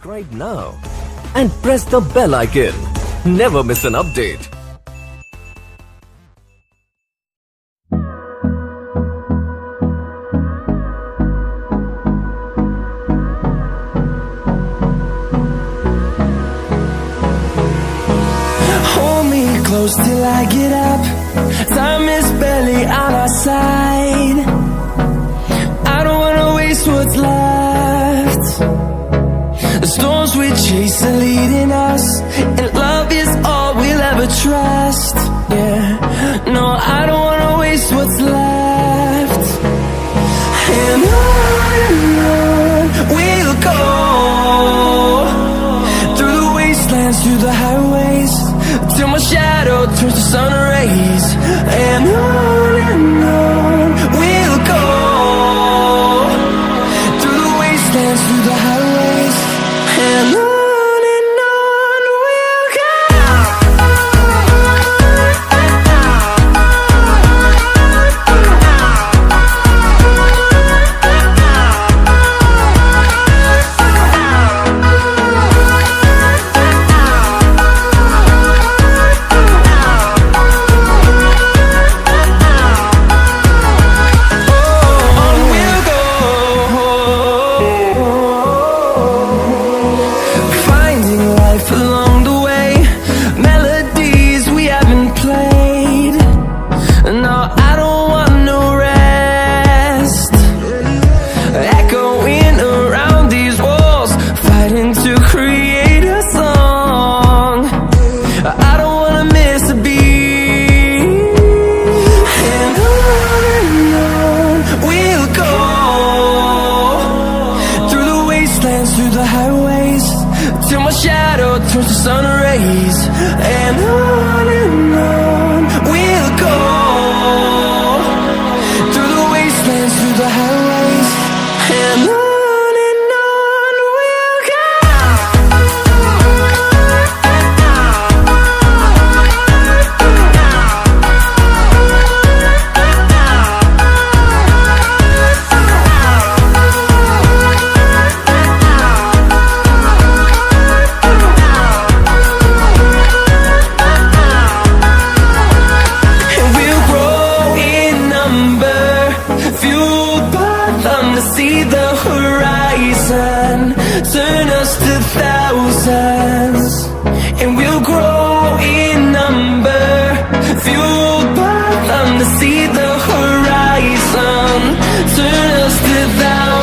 Subscribe now and press the bell icon. Never miss an update. Hold me close till I get up. Time is barely on our side. I don't wanna waste what's left. The storms we chase are leading us, and love is all we'll ever trust. Yeah, no, I don't wanna waste what's left. And on we'll go, through the wastelands, through the highways, till my shadow turns to sun rays. And on we'll go, through the wastelands, through the highways, and on we'll go. Through the highways, till my shadow turns to sun rays. And on we'll go, through the wastelands, through the highways, and on we'll go. See the horizon, turn us to thousands, and we'll grow in number, fueled by them. To see the horizon, turn us to thousands.